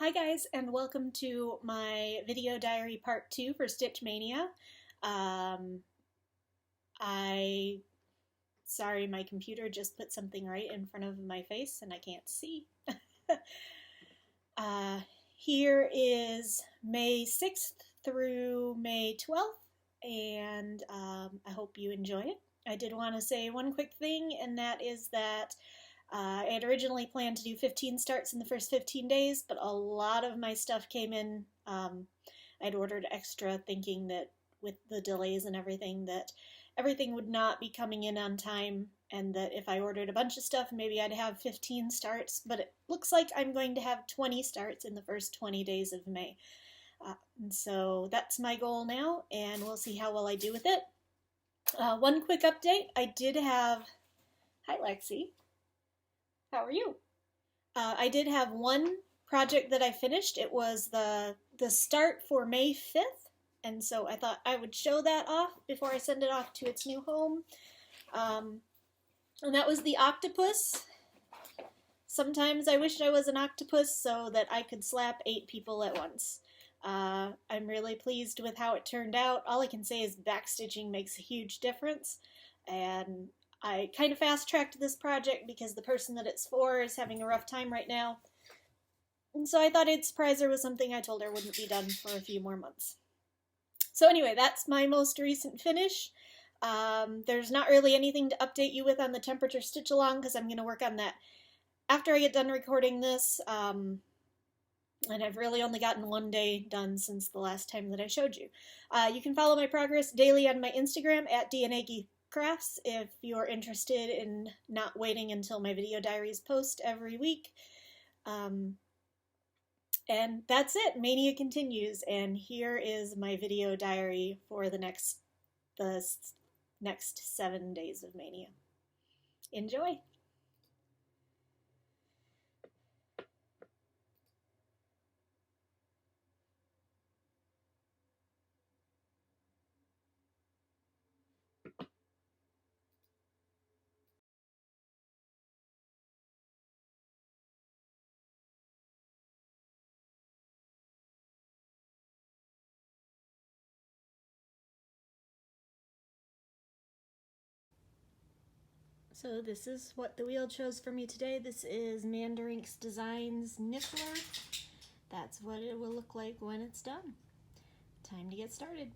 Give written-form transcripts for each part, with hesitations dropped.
Hi guys, and welcome to my video diary part 2 for Stitch Mania. Um, sorry, my computer just put something right in front of my face and I can't see. uh, Here is May 6th through May 12th, and I hope you enjoy it. I did want to say one quick thing, and that is that I had originally planned to do 15 starts in the first 15 days, but a lot of my stuff came in. I'd ordered extra thinking that with the delays and everything, that everything would not be coming in on time, and that if I ordered a bunch of stuff, maybe I'd have 15 starts, but it looks like I'm going to have 20 starts in the first 20 days of May. And so that's my goal now, and we'll see how well I do with it. One quick update, I did have, hi Lexi, how are you? I did have one project that I finished. It was the start for May 5th, and so I thought I would show that off before I send it off to its new home. And that was the octopus. Sometimes I wish I was an octopus so that I could slap 8 people at once. I'm really pleased with how it turned out. All I can say is backstitching makes a huge difference, and I kind of fast-tracked this project because the person that it's for is having a rough time right now. And so I thought I'd surprise her with something I told her wouldn't be done for a few more months. So anyway, that's my most recent finish. There's not really anything to update you with on the temperature stitch along because I'm going to work on that after I get done recording this. And I've really only gotten one day done since the last time that I showed you. You can follow my progress daily on my Instagram at DNAGeekCrafts if you're interested in not waiting until my video diaries post every week. And that's it. Mania continues, and here is my video diary for the next 7 days of Mania. Enjoy! So this is what the wheel chose for me today. This is Mandarink's Designs Niffler. That's what it will look like when it's done. Time to get started.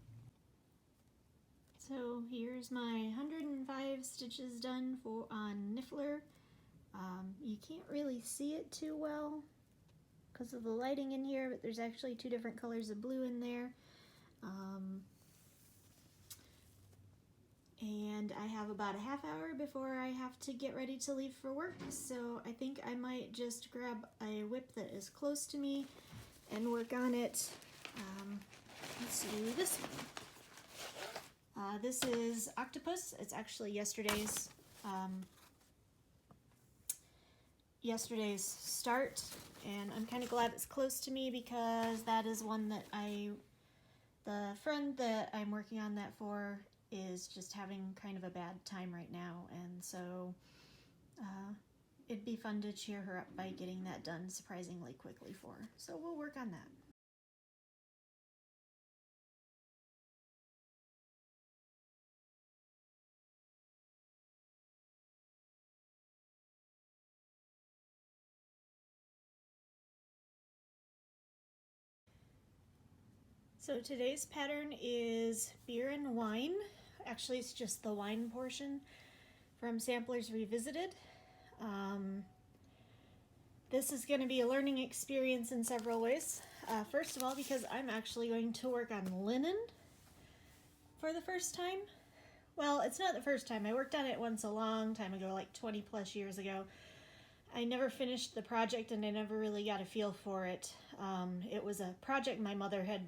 So here's my 105 stitches done on Niffler. You can't really see it too well because of the lighting in here, but there's actually 2 different colors of blue in there. And I have about a half hour before I have to get ready to leave for work, so I think I might just grab a whip that is close to me and work on it. Let's do this one. This is Octopus. It's actually yesterday's start, and I'm kind of glad it's close to me because that is one that the friend that I'm working on that for is just having kind of a bad time right now, and so it'd be fun to cheer her up by getting that done surprisingly quickly for her. So we'll work on that. So today's pattern is Beer and Wine. Actually, it's just the wine portion from Samplers Revisited. This is going to be a learning experience in several ways. First of all, because I'm actually going to work on linen for the first time. Well, it's not the first time. I worked on it once a long time ago, like 20 plus years ago. I never finished the project and I never really got a feel for it. It was a project my mother had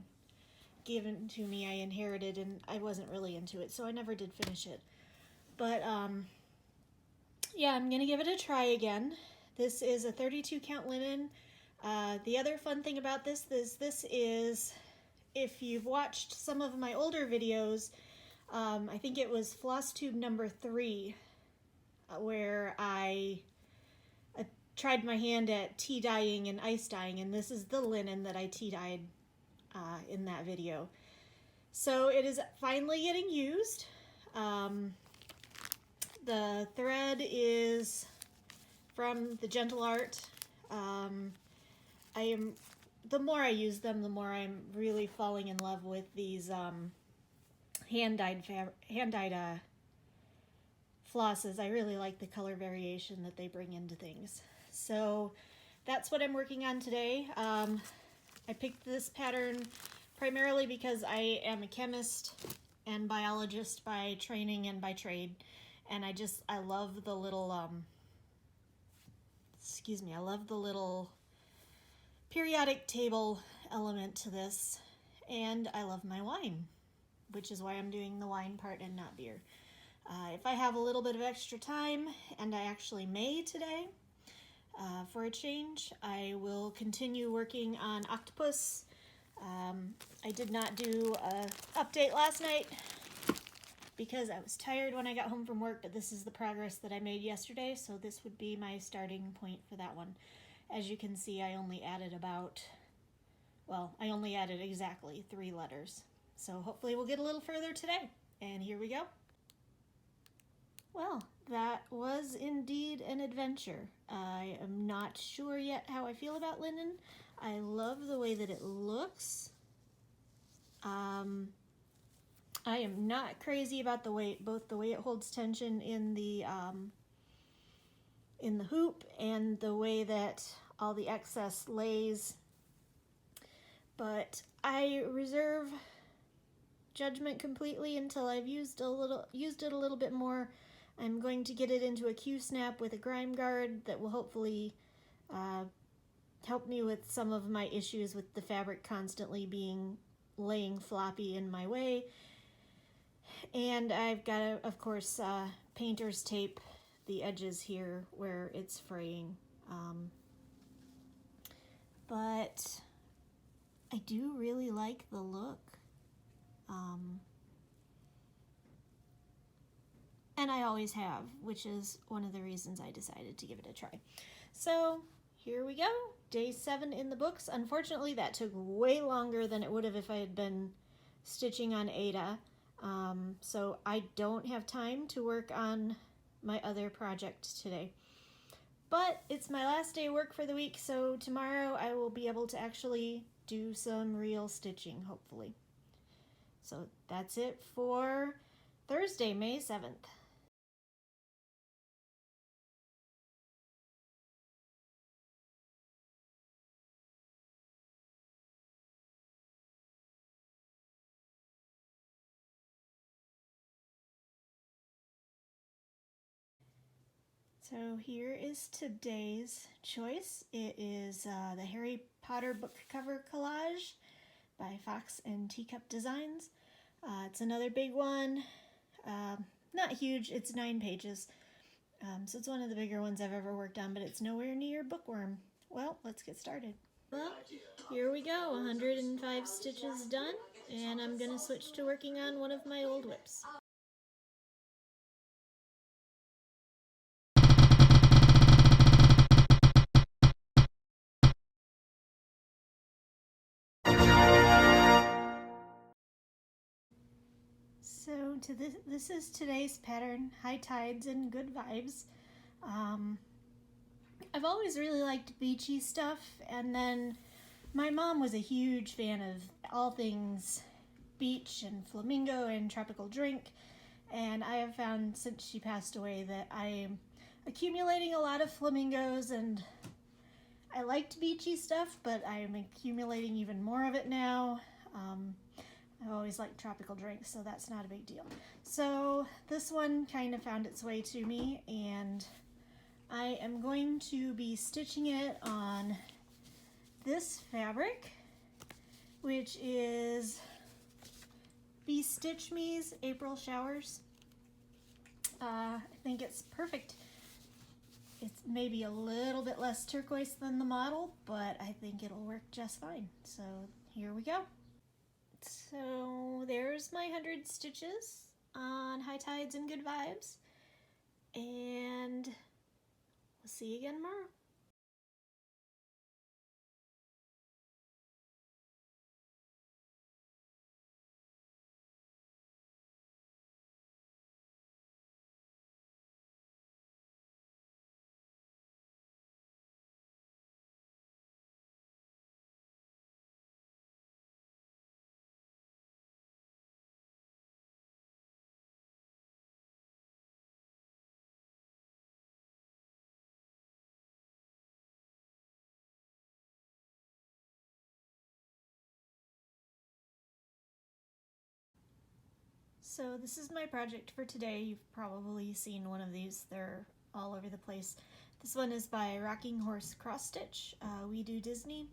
given to me, I inherited, and I wasn't really into it, so I never did finish it. But yeah, I'm gonna give it a try again. This is a 32 count linen. The other fun thing about this is, if you've watched some of my older videos, I think it was Flosstube number 3, where I tried my hand at tea dyeing and ice dyeing, and this is the linen that I tea dyed in that video. So it is finally getting used. The thread is from the Gentle Art. The more I use them, the more I'm really falling in love with these hand-dyed flosses. I really like the color variation that they bring into things. So that's what I'm working on today. I picked this pattern primarily because I am a chemist and biologist by training and by trade, and I love the little I love the little periodic table element to this, and I love my wine, which is why I'm doing the wine part and not beer. If I have a little bit of extra time, and I actually may today, for a change, I will continue working on Octopus. I did not do an update last night because I was tired when I got home from work, but this is the progress that I made yesterday, so this would be my starting point for that one. As you can see, I only added exactly 3 letters. So hopefully we'll get a little further today. And here we go. Well, that was indeed an adventure. I am not sure yet how I feel about linen. I love the way that it looks. I am not crazy about both the way it holds tension in the hoop and the way that all the excess lays. But I reserve judgment completely until I've used it a little bit more. I'm going to get it into a Q-snap with a grime guard that will hopefully help me with some of my issues with the fabric constantly laying floppy in my way. And I've got to, of course, painter's tape the edges here where it's fraying. But I do really like the look. And I always have, which is one of the reasons I decided to give it a try. So here we go, day 7 in the books. Unfortunately, that took way longer than it would have if I had been stitching on Ada. So I don't have time to work on my other project today. But it's my last day of work for the week, so tomorrow I will be able to actually do some real stitching, hopefully. So that's it for Thursday, May 7th. So here is today's choice. It is the Harry Potter book cover collage by Fox and Teacup Designs. It's another big one. Not huge, it's 9 pages. So it's one of the bigger ones I've ever worked on, but it's nowhere near bookworm. Well, let's get started. Well, here we go, 105 stitches done, and I'm gonna switch to working on one of my old whips. So this is today's pattern, High Tides and Good Vibes. I've always really liked beachy stuff, and then my mom was a huge fan of all things beach and flamingo and tropical drink, and I have found since she passed away that I am accumulating a lot of flamingos, and I liked beachy stuff, but I am accumulating even more of it now. I've always liked tropical drinks, so that's not a big deal. So this one kind of found its way to me, and I am going to be stitching it on this fabric, which is Be Stitch Me's April Showers. I think it's perfect. It's maybe a little bit less turquoise than the model, but I think it'll work just fine. So here we go. So there's my 100 stitches on High Tides and Good Vibes, and we'll see you again tomorrow. So this is my project for today. You've probably seen one of these. They're all over the place. This one is by Rocking Horse Cross Stitch. We do Disney.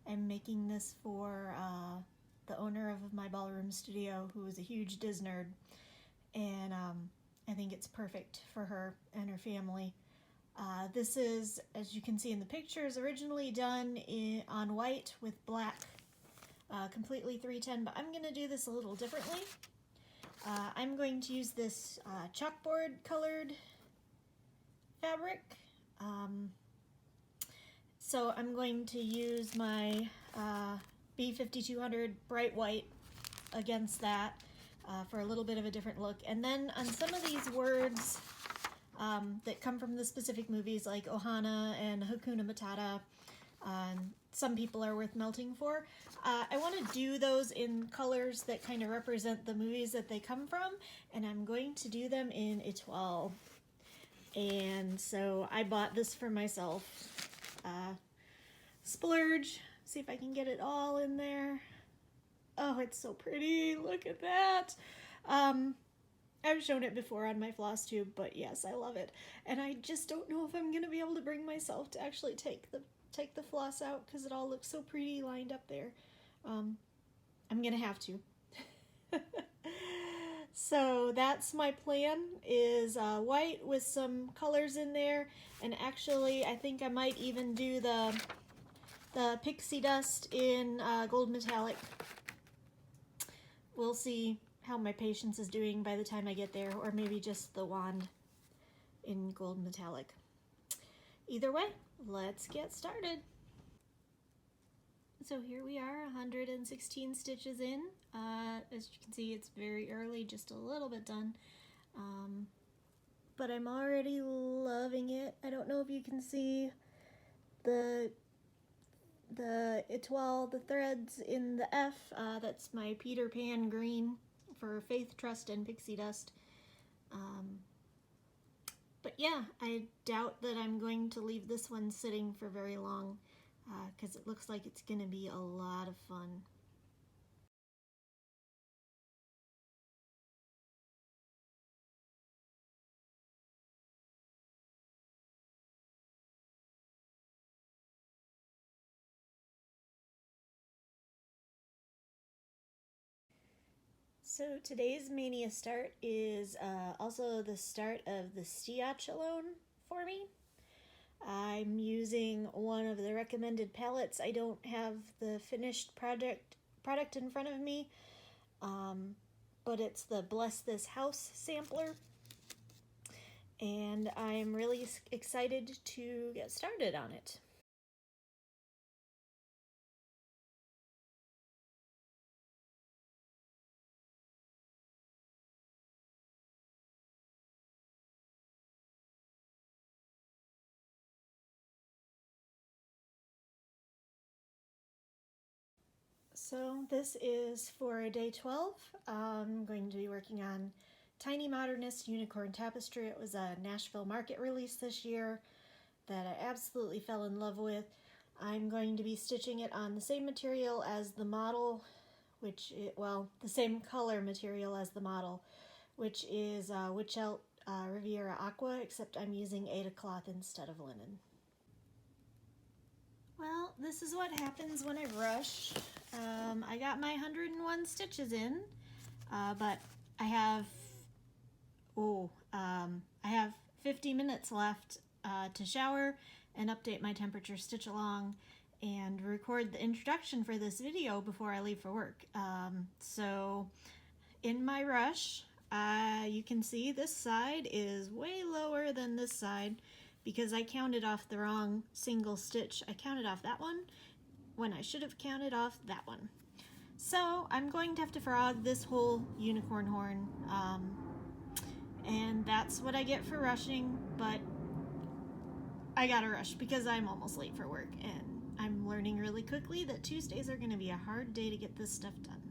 I'm making this for the owner of my ballroom studio, who is a huge Disney nerd, and I think it's perfect for her and her family. This is, as you can see in the pictures, originally done on white with black, completely 310, but I'm going to do this a little differently. I'm going to use this chalkboard colored fabric. So I'm going to use my B5200 bright white against that for a little bit of a different look. And then on some of these words that come from the specific movies, like Ohana and Hakuna Matata, some people are worth melting for. I want to do those in colors that kind of represent the movies that they come from, and I'm going to do them in étoile. And so I bought this for myself. Splurge. See if I can get it all in there. Oh, it's so pretty. Look at that. I've shown it before on my Flosstube, but yes, I love it. And I just don't know if I'm going to be able to bring myself to actually take the floss out because it all looks so pretty lined up there. I'm gonna have to. So that's my plan, is white with some colors in there, and actually I think I might even do the pixie dust in gold metallic. We'll see how my patience is doing by the time I get there, or maybe just the wand in gold metallic. Either way, let's get started. So here we are, 116 stitches in. As you can see, it's very early, just a little bit done. But I'm already loving it. I don't know if you can see the étoile, the threads in the F. That's my Peter Pan green for Faith, Trust, and Pixie Dust. But yeah, I doubt that I'm going to leave this one sitting for very long, because it looks like it's going to be a lot of fun. So today's Maynia start is also the start of the Stitch alone for me. I'm using one of the recommended palettes. I don't have the finished product in front of me, but it's the Bless This House sampler, and I'm really excited to get started on it. So this is for day 12. I'm going to be working on Tiny Modernist Unicorn Tapestry. It was a Nashville market release this year that I absolutely fell in love with. I'm going to be stitching it on the same material as the model, the same color material as the model, which is Witchelt Riviera Aqua, except I'm using Aida cloth instead of linen. Well, this is what happens when I rush. I got my 101 stitches in, but I have 50 minutes left to shower and update my temperature stitch along and record the introduction for this video before I leave for work. So in my rush, you can see this side is way lower than this side because I counted off the wrong single stitch. I counted off that one when I should have counted off that one. So I'm going to have to frog this whole unicorn horn, and that's what I get for rushing, but I gotta rush because I'm almost late for work, and I'm learning really quickly that Tuesdays are gonna be a hard day to get this stuff done.